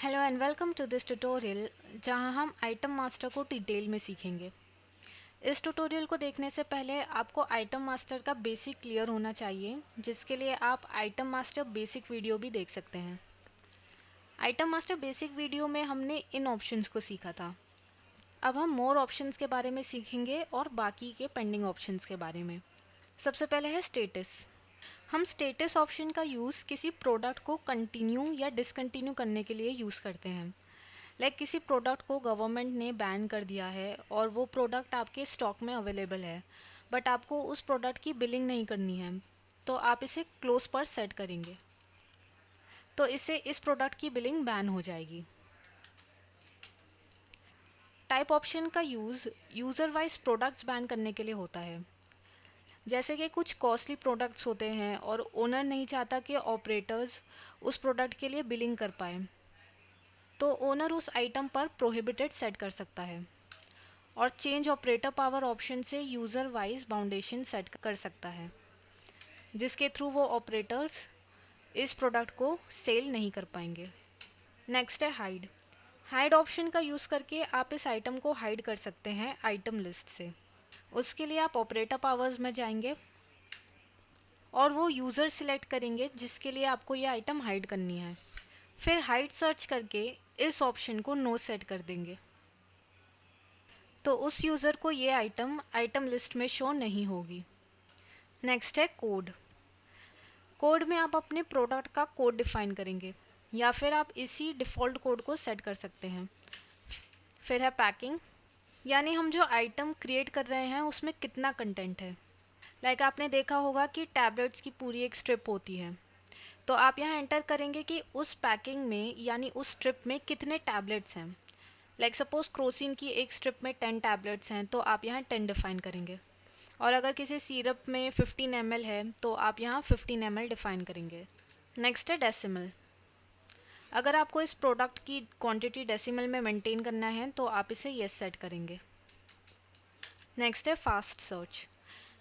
Hello and welcome to this tutorial जहां हम item master को डिटेल में सीखेंगे। इस ट्यूटोरियल को देखने से पहले आपको आइटम मास्टर का बेसिक क्लियर होना चाहिए, जिसके लिए आप आइटम मास्टर बेसिक वीडियो भी देख सकते हैं। आइटम मास्टर बेसिक वीडियो में हमने इन ऑप्शंस को सीखा था। अब हम मोर ऑप्शंस के बारे में सीखेंगे और बाकी के पेंडिंग ऑप्शंस के बारे में। सबसे पहले है स्टेटस। हम स्टेटस ऑप्शन का यूज़ किसी प्रोडक्ट को कंटिन्यू या डिसकंटिन्यू करने के लिए यूज़ करते हैं। किसी प्रोडक्ट को गवर्नमेंट ने बैन कर दिया है और वो प्रोडक्ट आपके स्टॉक में अवेलेबल है, बट आपको उस प्रोडक्ट की बिलिंग नहीं करनी है, तो आप इसे क्लोज पर सेट करेंगे, तो इससे इस प्रोडक्ट की बिलिंग बैन हो जाएगी। टाइप ऑप्शन का use user wise products ban करने के लिए होता है। जैसे कि कुछ कॉस्टली प्रोडक्ट्स होते हैं और ओनर नहीं चाहता कि ऑपरेटर्स उस प्रोडक्ट के लिए बिलिंग कर पाए, तो ओनर उस आइटम पर प्रोहिबिटेड सेट कर सकता है और चेंज ऑपरेटर पावर ऑप्शन से यूज़र वाइज बाउंडेशन सेट कर सकता है, जिसके थ्रू वो ऑपरेटर्स इस प्रोडक्ट को सेल नहीं कर पाएंगे। नेक्स्ट है हाइड। हाइड ऑप्शन का यूज़ करके आप इस आइटम को हाइड कर सकते हैं आइटम लिस्ट से। उसके लिए आप ऑपरेटर पावर्स में जाएंगे और वो यूज़र सिलेक्ट करेंगे जिसके लिए आपको ये आइटम हाइड करनी है। फिर हाइड सर्च करके इस ऑप्शन को नो सेट कर देंगे, तो उस यूज़र को ये आइटम लिस्ट में शो नहीं होगी। नेक्स्ट है कोड। कोड में आप अपने प्रोडक्ट का कोड डिफाइन करेंगे या फिर आप इसी डिफ़ॉल्ट कोड को सेट कर सकते हैं। फिर है पैकिंग, यानी हम जो आइटम क्रिएट कर रहे हैं उसमें कितना कंटेंट है। आपने देखा होगा कि टैबलेट्स की पूरी एक स्ट्रिप होती है, तो आप यहाँ एंटर करेंगे कि उस पैकिंग में यानी उस स्ट्रिप में कितने टैबलेट्स हैं। सपोज क्रोसिन की एक स्ट्रिप में 10 टैबलेट्स हैं, तो आप यहाँ 10 डिफाइन करेंगे। और अगर किसी सिरप में 15 ml है तो आप यहाँ 15 ml डिफाइन करेंगे। नेक्स्ट है डेसिमल। अगर आपको इस प्रोडक्ट की क्वांटिटी डेसिमल में मेंटेन करना है तो आप इसे येस सेट करेंगे। नेक्स्ट है फास्ट सर्च।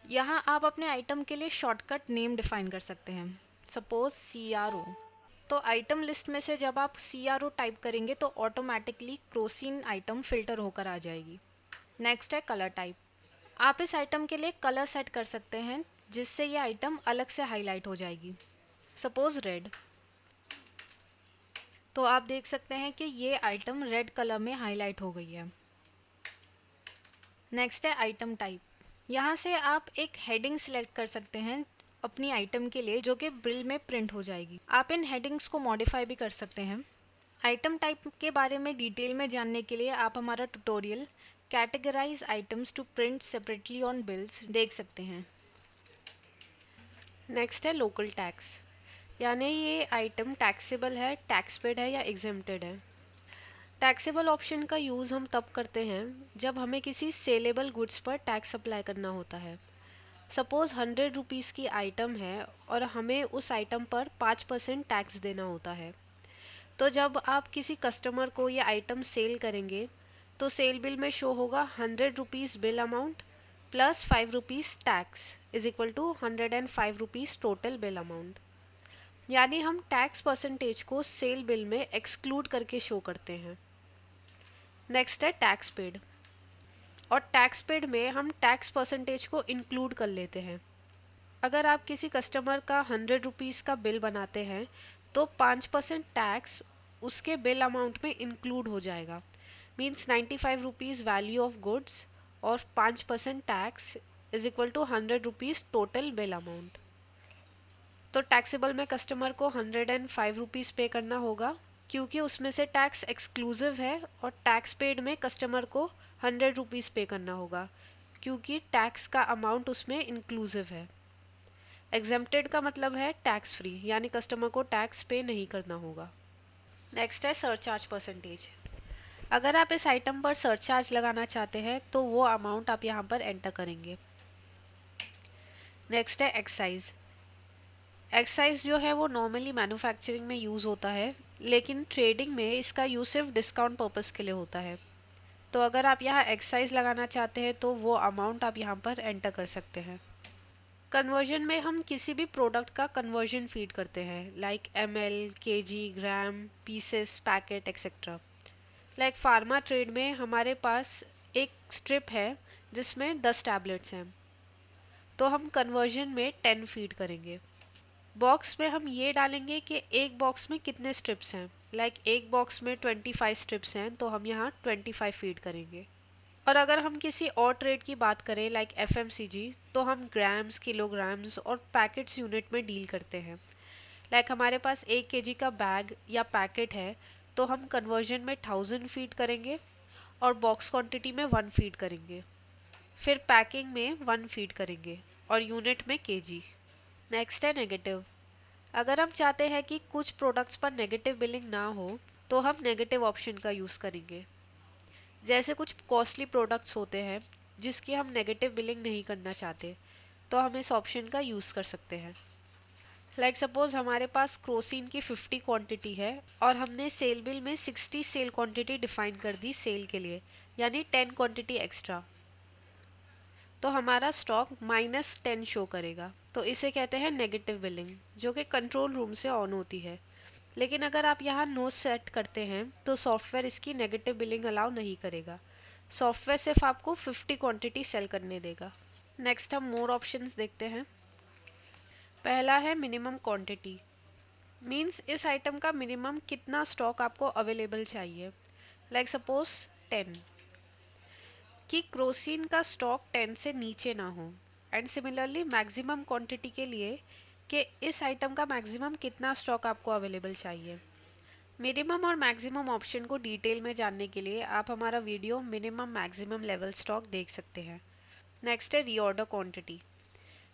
यहाँ आप अपने आइटम के लिए शॉर्टकट नेम डिफाइन कर सकते हैं, सपोज CRO। तो आइटम लिस्ट में से जब आप CRO टाइप करेंगे तो ऑटोमेटिकली क्रोसिन आइटम फिल्टर होकर आ जाएगी। नेक्स्ट है कलर टाइप। आप इस आइटम के लिए कलर सेट कर सकते हैं जिससे ये आइटम अलग से हाईलाइट हो जाएगी, सपोज रेड। तो आप देख सकते हैं कि ये आइटम रेड कलर में हाईलाइट हो गई है। नेक्स्ट है आइटम टाइप। यहाँ से आप एक हेडिंग सिलेक्ट कर सकते हैं अपनी आइटम के लिए, जो कि बिल में प्रिंट हो जाएगी। आप इन हेडिंग्स को मॉडिफाई भी कर सकते हैं। आइटम टाइप के बारे में डिटेल में जानने के लिए आप हमारा tutorial categorize items to print separately on bills देख सकते हैं। नेक्स्ट है लोकल टैक्स, यानी ये आइटम टैक्सेबल है, टैक्स पेड है या एग्जेम्प्टेड है। टैक्सेबल ऑप्शन का यूज़ हम तब करते हैं जब हमें किसी सेलेबल गुड्स पर टैक्स अप्लाई करना होता है। सपोज 100 रुपीज़ की आइटम है और हमें उस आइटम पर 5% टैक्स देना होता है। तो जब आप किसी कस्टमर को ये आइटम सेल करेंगे तो सेल बिल में शो होगा 100 rupees bill amount plus 5 rupees tax is equal to 105 rupees total bill amount. यानी हम टैक्स परसेंटेज को सेल बिल में एक्सक्लूड करके शो करते हैं। नेक्स्ट है टैक्स पेड, और टैक्स पेड में हम टैक्स परसेंटेज को इंक्लूड कर लेते हैं। अगर आप किसी कस्टमर का 100 रुपीज़ का बिल बनाते हैं तो 5% टैक्स उसके बिल अमाउंट में इंक्लूड हो जाएगा, means 95 rupees value of goods और 5% tax is equal to 100 rupees total bill amount. तो टैक्सेबल में कस्टमर को 105 रुपीज़ पे करना होगा क्योंकि उसमें से टैक्स एक्सक्लूसिव है, और टैक्स पेड में कस्टमर को 100 रुपीज़ पे करना होगा क्योंकि टैक्स का अमाउंट उसमें इंक्लूसिव है। एग्जेम्प्टेड का मतलब है टैक्स फ्री, यानी कस्टमर को टैक्स पे नहीं करना होगा। नेक्स्ट है सरचार्ज परसेंटेज। अगर आप इस आइटम पर सरचार्ज लगाना चाहते हैं तो वो अमाउंट आप यहाँ पर एंटर करेंगे। नेक्स्ट है एक्साइज। एक्साइज जो है वो नॉर्मली मैन्युफैक्चरिंग में यूज़ होता है, लेकिन ट्रेडिंग में इसका यूज़ सिर्फ डिस्काउंट पर्पस के लिए होता है। तो अगर आप यहाँ एक्साइज लगाना चाहते हैं तो वो अमाउंट आप यहाँ पर एंटर कर सकते हैं। कन्वर्जन में हम किसी भी प्रोडक्ट का कन्वर्जन फीड करते हैं, like ml, kg, gram, pieces, packet etcetera. Like pharma trade में हमारे पास एक स्ट्रिप है जिसमें 10 टैबलेट्स हैं, तो हम कन्वर्जन में 10 फीड करेंगे। बॉक्स में हम ये डालेंगे कि एक बॉक्स में कितने स्ट्रिप्स हैं, लाइक एक बॉक्स में 25 स्ट्रिप्स हैं, तो हम यहाँ 25 फीड करेंगे। और अगर हम किसी और ट्रेड की बात करें, लाइक FMCG, तो हम ग्राम्स, किलोग्राम्स और पैकेट्स यूनिट में डील करते हैं। लाइक हमारे पास 1 kg का बैग या पैकेट है, तो हम कन्वर्जन में 1000 फीड करेंगे और बॉक्स क्वांटिटी में 1 फीड करेंगे। फिर पैकिंग में 1 फीड करेंगे और यूनिट में kg। नेक्स्ट है नेगेटिव। अगर हम चाहते हैं कि कुछ प्रोडक्ट्स पर नेगेटिव बिलिंग ना हो, तो हम नेगेटिव ऑप्शन का यूज़ करेंगे। जैसे कुछ कॉस्टली प्रोडक्ट्स होते हैं जिसकी हम नेगेटिव बिलिंग नहीं करना चाहते, तो हम इस ऑप्शन का यूज़ कर सकते हैं। लाइक सपोज हमारे पास क्रोसिन की 50 क्वांटिटी है और हमने सेल बिल में 60 सेल क्वांटिटी डिफाइन कर दी सेल के लिए, यानी 10 क्वांटिटी एक्स्ट्रा, तो हमारा स्टॉक -10 शो करेगा। तो इसे कहते हैं नेगेटिव बिलिंग, जो कि कंट्रोल रूम से ऑन होती है। लेकिन अगर आप यहाँ नो सेट करते हैं तो सॉफ्टवेयर इसकी नेगेटिव बिलिंग अलाउ नहीं करेगा। सॉफ्टवेयर सिर्फ आपको 50 क्वांटिटी सेल करने देगा। नेक्स्ट हम मोर ऑप्शंस देखते हैं। पहला है मिनिमम क्वांटिटी, मींस इस आइटम का मिनिमम कितना स्टॉक आपको अवेलेबल चाहिए। लाइक सपोज 10, कि क्रोसिन का स्टॉक 10 से नीचे ना हो। एंड सिमिलरली मैक्सिमम क्वांटिटी के लिए कि इस आइटम का मैक्सिमम कितना स्टॉक आपको अवेलेबल चाहिए। मिनिमम और मैक्सिमम ऑप्शन को डिटेल में जानने के लिए आप हमारा video minimum maximum level stock देख सकते हैं। नेक्स्ट है रीऑर्डर क्वांटिटी।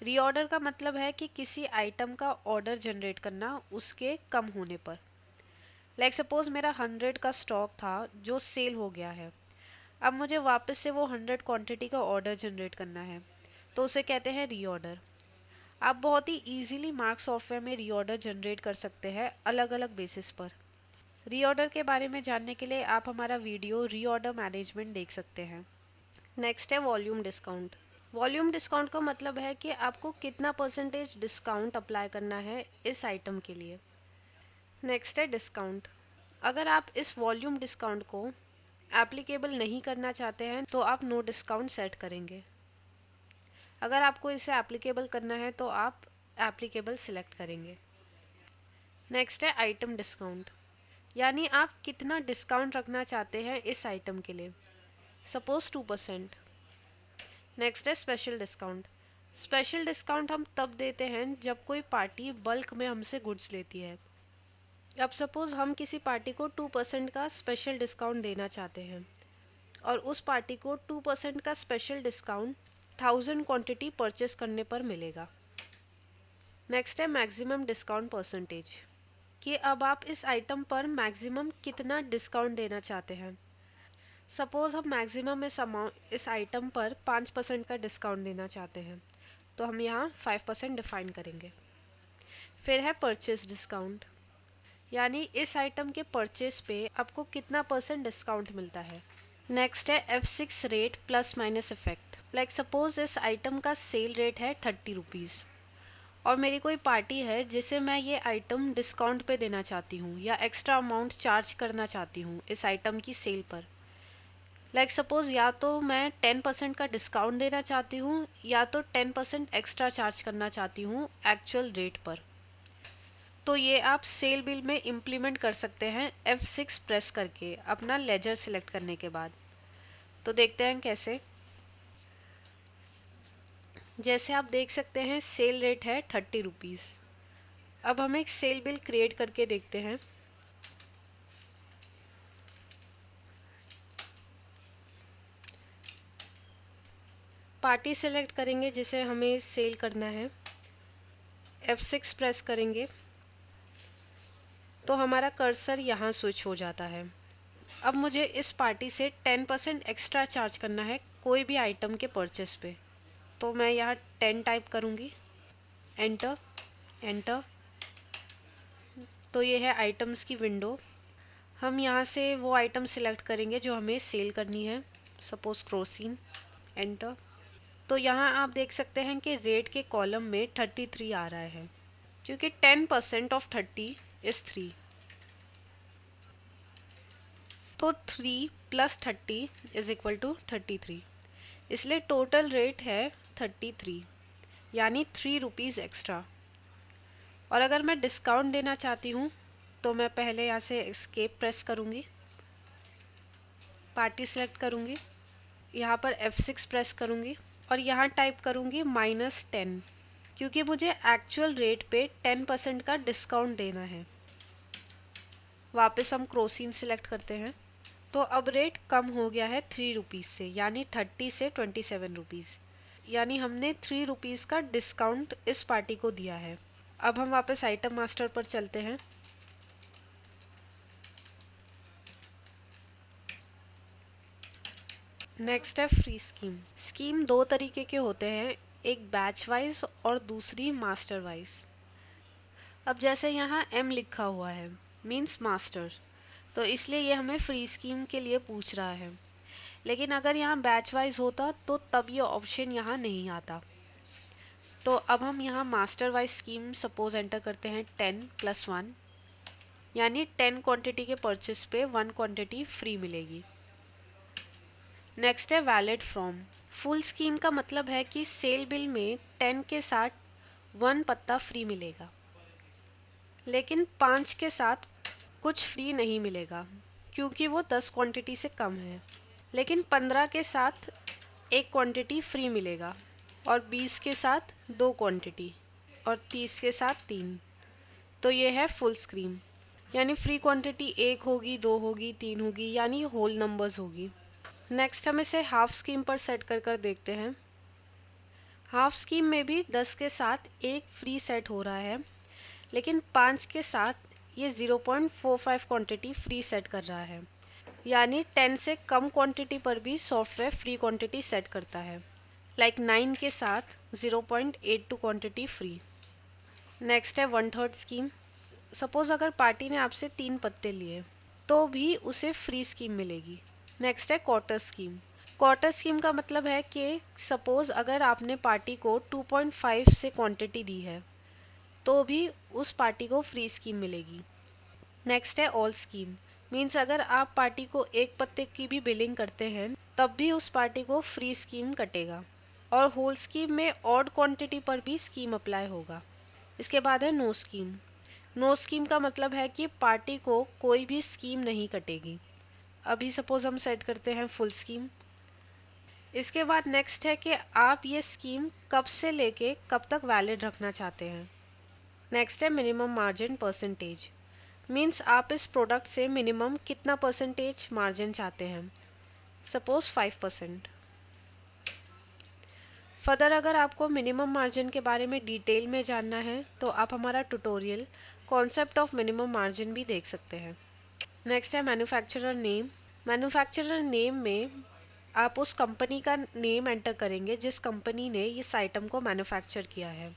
रीऑर्डर का मतलब है कि किसी आइटम का ऑर्डर जनरेट करना उसके कम होने पर। लाइक सपोज मेरा 100 का स्टॉक था जो सेल हो गया है, अब मुझे वापस से वो 100 क्वांटिटी का ऑर्डर जनरेट करना है, तो उसे कहते हैं रीऑर्डर। आप बहुत ही इजीली मार्क सॉफ्टवेयर में रीऑर्डर जनरेट कर सकते हैं अलग अलग बेसिस पर। रीऑर्डर के बारे में जानने के लिए आप हमारा वीडियो रीऑर्डर मैनेजमेंट देख सकते हैं। नेक्स्ट है वॉल्यूम डिस्काउंट। वॉल्यूम डिस्काउंट का मतलब है कि आपको कितना परसेंटेज डिस्काउंट अप्लाई करना है इस आइटम के लिए। नेक्स्ट है डिस्काउंट। अगर आप इस वॉल्यूम डिस्काउंट को एप्लीकेबल नहीं करना चाहते हैं तो आप नो डिस्काउंट सेट करेंगे। अगर आपको इसे एप्लीकेबल करना है तो आप एप्लीकेबल सिलेक्ट करेंगे। नेक्स्ट है आइटम डिस्काउंट, यानी आप कितना डिस्काउंट रखना चाहते हैं इस आइटम के लिए। सपोज 2%। नेक्स्ट है स्पेशल डिस्काउंट। स्पेशल डिस्काउंट हम तब देते हैं जब कोई पार्टी बल्क में हमसे गुड्स लेती है। अब सपोज हम किसी पार्टी को 2% का स्पेशल डिस्काउंट देना चाहते हैं और उस पार्टी को 2% का स्पेशल डिस्काउंट 1000 क्वांटिटी परचेस करने पर मिलेगा। नेक्स्ट है मैक्सिमम डिस्काउंट परसेंटेज, कि अब आप इस आइटम पर मैक्सिमम कितना डिस्काउंट देना चाहते हैं। सपोज हम मैक्सिमम इस आइटम पर 5% का डिस्काउंट देना चाहते हैं, तो हम यहाँ 5% डिफाइन करेंगे। फिर है परचेस डिस्काउंट, यानी इस आइटम के परचेस पे आपको कितना परसेंट डिस्काउंट मिलता है। नेक्स्ट है F6 rate plus minus effect. Like suppose इस आइटम का सेल रेट है 30 रुपीज़ और मेरी कोई पार्टी है जिसे मैं ये आइटम डिस्काउंट पे देना चाहती हूँ या एक्स्ट्रा अमाउंट चार्ज करना चाहती हूँ इस आइटम की सेल पर। लाइक सपोज या तो मैं 10% का डिस्काउंट देना चाहती हूँ या तो 10% एक्स्ट्रा चार्ज करना चाहती हूँ एक्चुअल रेट पर। तो ये आप सेल बिल में इम्प्लीमेंट कर सकते हैं F6 प्रेस करके अपना लेजर सिलेक्ट करने के बाद। तो देखते हैं कैसे। जैसे आप देख सकते हैं सेल रेट है 30 रुपीज़। अब हम एक सेल बिल क्रिएट करके देखते हैं। पार्टी सेलेक्ट करेंगे जिसे हमें सेल करना है, F6 प्रेस करेंगे तो हमारा कर्सर यहाँ स्विच हो जाता है। अब मुझे इस पार्टी से 10% एक्स्ट्रा चार्ज करना है कोई भी आइटम के परचेस पे, तो मैं यहाँ 10 टाइप करूँगी, एंटर एंटर। तो ये है आइटम्स की विंडो। हम यहाँ से वो आइटम सिलेक्ट करेंगे जो हमें सेल करनी है, सपोज क्रोसिन, एंटर। तो यहाँ आप देख सकते हैं कि रेट के कॉलम में 33 आ रहा है, क्योंकि 10% ऑफ 30 इज 3। तो 3 प्लस 30 इज इक्वल टू 33, इसलिए टोटल रेट है 33, यानी 3 रुपीज़ एक्स्ट्रा। और अगर मैं डिस्काउंट देना चाहती हूँ तो मैं पहले यहाँ से एस्केप प्रेस करूँगी, पार्टी सेलेक्ट करूँगी, यहाँ पर F6 प्रेस करूँगी और यहाँ टाइप करूँगी -10, क्योंकि मुझे एक्चुअल रेट पे 10% का डिस्काउंट देना है। वापस हम क्रोसिन सिलेक्ट करते हैं, तो अब रेट कम हो गया है 3 रुपीज़ से, यानी 30 से 27 रुपीज़, यानी हमने 3 रुपीज़ का डिस्काउंट इस पार्टी को दिया है। अब हम वापस आइटम मास्टर पर चलते हैं। नेक्स्ट है फ्री स्कीम। स्कीम दो तरीके के होते हैं, एक बैच वाइज और दूसरी मास्टर वाइज। अब जैसे यहाँ M लिखा हुआ है, मीन्स मास्टर, तो इसलिए ये हमें फ्री स्कीम के लिए पूछ रहा है। लेकिन अगर यहाँ बैच वाइज होता तो तब ये ऑप्शन यहाँ नहीं आता। तो अब हम यहाँ master wise scheme suppose enter करते हैं 10 + 1, यानी 10 क्वांटिटी के परचेस पे 1 क्वांटिटी फ्री मिलेगी। नेक्स्ट है वैलिड फ्रॉम। फुल स्कीम का मतलब है कि सेल बिल में 10 के साथ 1 पत्ता फ्री मिलेगा, लेकिन 5 के साथ कुछ फ्री नहीं मिलेगा क्योंकि वो 10 क्वांटिटी से कम है। लेकिन 15 के साथ 1 क्वांटिटी फ्री मिलेगा, और 20 के साथ 2 क्वांटिटी, और 30 के साथ 3। तो ये है फुल स्कीम, यानी फ्री क्वांटिटी 1 होगी, 2 होगी, 3 होगी, यानी होल नंबर्स होगी। नेक्स्ट हम इसे हाफ स्कीम पर सेट कर देखते हैं। हाफ स्कीम में भी 10 के साथ 1 फ्री सेट हो रहा है, लेकिन 5 के साथ ये 0.45 क्वांटिटी फ्री सेट कर रहा है, यानी 10 से कम क्वांटिटी पर भी सॉफ्टवेयर फ्री क्वांटिटी सेट करता है, लाइक 9 के साथ 0.82 क्वांटिटी फ्री। नेक्स्ट है 1/3 स्कीम। सपोज अगर पार्टी ने आपसे 3 पत्ते लिए तो भी उसे फ्री स्कीम मिलेगी। नेक्स्ट है क्वार्टर स्कीम। क्वार्टर स्कीम का मतलब है कि सपोज अगर आपने पार्टी को 2.5 से क्वांटिटी दी है तो भी उस पार्टी को फ्री स्कीम मिलेगी। नेक्स्ट है ऑल स्कीम, मीन्स अगर आप पार्टी को 1 पत्ते की भी बिलिंग करते हैं तब भी उस पार्टी को फ्री स्कीम कटेगा। और होल स्कीम में ऑड क्वांटिटी पर भी स्कीम अप्लाई होगा। इसके बाद है नो स्कीम। नो स्कीम का मतलब है कि पार्टी को कोई भी स्कीम नहीं कटेगी। अभी सपोज हम सेट करते हैं फुल स्कीम। इसके बाद नेक्स्ट है कि आप ये स्कीम कब से लेके कब तक वैलिड रखना चाहते हैं। नेक्स्ट है मिनिमम मार्जिन परसेंटेज, मीन्स आप इस प्रोडक्ट से मिनिमम कितना परसेंटेज मार्जिन चाहते हैं, सपोज 5%। फर्दर अगर आपको मिनिमम मार्जिन के बारे में डिटेल में जानना है तो आप हमारा tutorial concept of minimum margin भी देख सकते हैं। नेक्स्ट है मैन्युफैक्चरर नेम। मैन्युफैक्चरर नेम में आप उस कंपनी का नेम एंटर करेंगे जिस कंपनी ने इस आइटम को मैन्युफैक्चर किया है।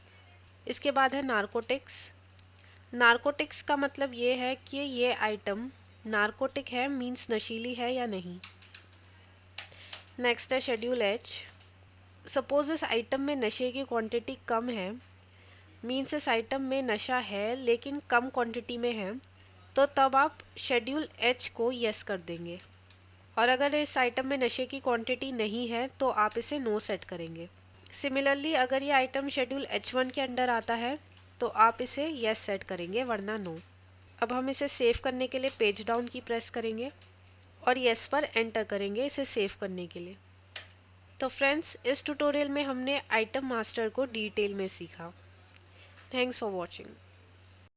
इसके बाद है नारकोटिक्स। नारकोटिक्स का मतलब ये है कि ये आइटम नारकोटिक है, मीन्स नशीली है या नहीं। नेक्स्ट है शेड्यूल एच। सपोज इस आइटम में नशे की क्वांटिटी कम है, मीन्स इस आइटम में नशा है लेकिन कम क्वांटिटी में है, तो तब आप शेड्यूल एच को यस कर देंगे। और अगर इस आइटम में नशे की क्वांटिटी नहीं है तो आप इसे नो सेट करेंगे। सिमिलरली अगर ये आइटम शेड्यूल H1 के अंडर आता है तो आप इसे यस सेट करेंगे, वरना नो। अब हम इसे सेव करने के लिए पेज डाउन की प्रेस करेंगे और यस पर एंटर करेंगे इसे सेव करने के लिए। तो फ्रेंड्स, इस ट्यूटोरियल में हमने आइटम मास्टर को डिटेल में सीखा। Thanks for watching.